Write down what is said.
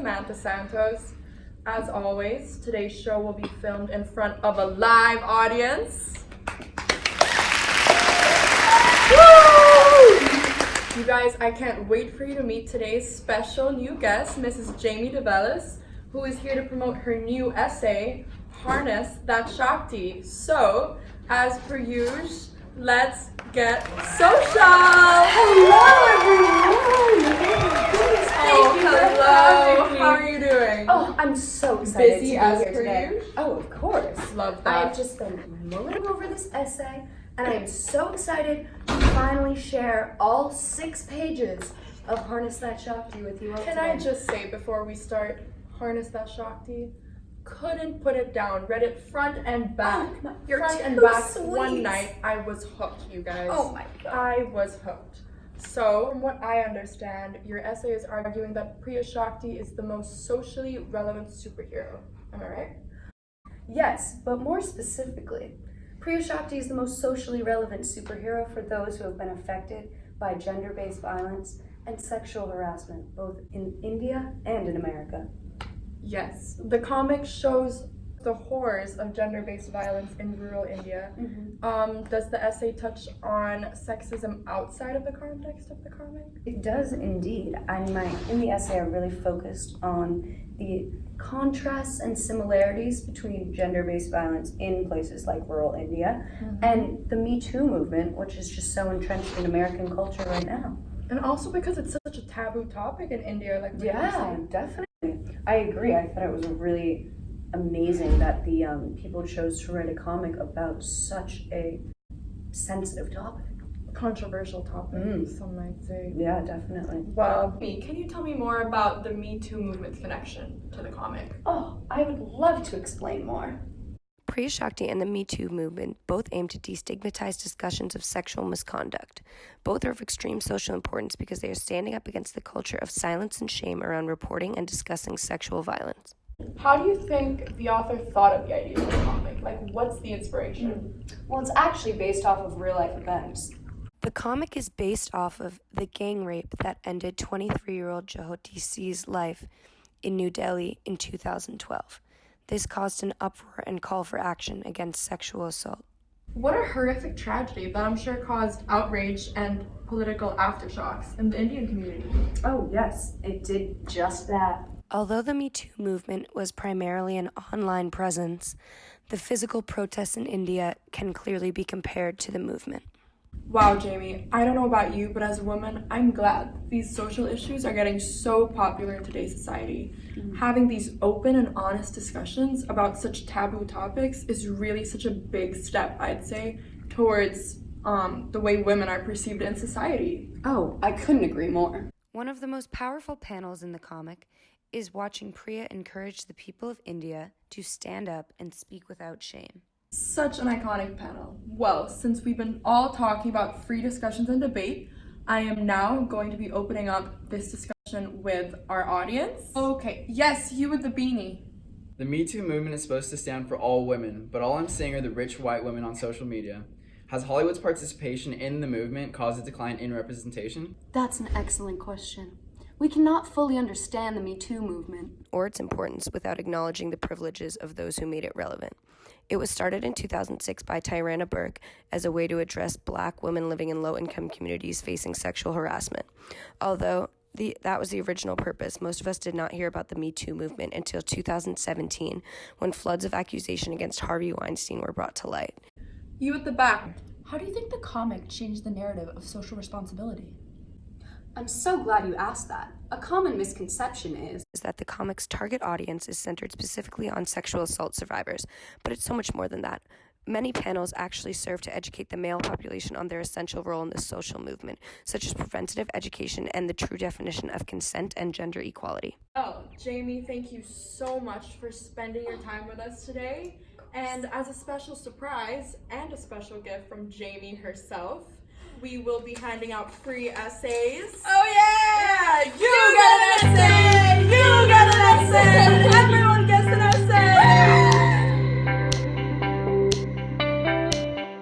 Samantha Santos. As always, today's show will be filmed in front of a live audience. Woo! You guys, I can't wait for you to meet today's special new guest, Mrs. Jamie Devellis, who is here to promote her new essay, Harness That Shakti. So, as per usual, let's get social! Hello, everyone! Thank you. Hello. How are you doing? Oh, I'm so excited Busy to be as here per today. usual? Oh, of course. Love that. I've just been mulling over this essay, and I am so excited to finally share all 6 pages of Harness That Shakti with you all Can today. I just say before we start, Harness That Shakti? Couldn't put it down. Read it front and back. Oh, you're front and too back. sweet. One night, I was hooked, you guys. Oh my god. I was hooked. So, from what I understand, your essay is arguing that Priya Shakti is the most socially relevant superhero. Am I right? Yes, but more specifically, Priya Shakti is the most socially relevant superhero for those who have been affected by gender-based violence and sexual harassment, both in India and in America. Yes. The comic shows the horrors of gender-based violence in rural India. Does the essay touch on sexism outside of the context of the comic? It does indeed. In the essay, I really focused on the contrasts and similarities between gender-based violence in places like rural India and the Me Too movement, which is just so entrenched in American culture right now. And also because it's such a taboo topic in India, like Yeah, definitely. I agree. I thought it was really amazing that the people chose to write a comic about such a sensitive topic. controversial topic, some might say. Yeah, definitely. Well, can you tell me more about the Me Too movement's connection to the comic? Oh, I would love to explain more. Priya Shakti and the Me Too movement both aim to destigmatize discussions of sexual misconduct. Both are of extreme social importance because they are standing up against the culture of silence and shame around reporting and discussing sexual violence. How do you think the author thought of the idea of the comic? Like, what's the inspiration? Well, it's actually based off of real life events. The comic is based off of the gang rape that ended 23-year-old Jyoti C's life in New Delhi in 2012. This caused an uproar and call for action against sexual assault. What a horrific tragedy that I'm sure caused outrage and political aftershocks in the Indian community. Oh, yes, it did just that. Although the Me Too movement was primarily an online presence, the physical protests in India can clearly be compared to the movement. Wow, Jamie, I don't know about you, but as a woman, I'm glad these social issues are getting so popular in today's society. Having these open and honest discussions about such taboo topics is really such a big step, I'd say, towards the way women are perceived in society. Oh, I couldn't agree more. One of the most powerful panels in the comic is watching Priya encourage the people of India to stand up and speak without shame. Such an iconic panel. Well, since we've been all talking about free discussions and debate, I am now going to be opening up this discussion with our audience. Okay, yes, you with the beanie. The Me Too movement is supposed to stand for all women, but all I'm seeing are the rich white women on social media. Has Hollywood's participation in the movement caused a decline in representation? That's an excellent question. We cannot fully understand the Me Too movement or its importance without acknowledging the privileges of those who made it relevant. It was started in 2006 by Tyrana Burke as a way to address Black women living in low-income communities facing sexual harassment. Although that was the original purpose, most of us did not hear about the Me Too movement until 2017, when floods of accusation against Harvey Weinstein were brought to light. You at the back. How do you think the comic changed the narrative of social responsibility? I'm so glad you asked that. A common misconception is that the comic's target audience is centered specifically on sexual assault survivors, but it's so much more than that. Many panels actually serve to educate the male population on their essential role in the social movement, such as preventative education and the true definition of consent and gender equality. Oh, Jamie, thank you so much for spending your time with us today. And as a special surprise and a special gift from Jamie herself, we will be handing out free essays. Oh yeah! You get an essay! You get an essay!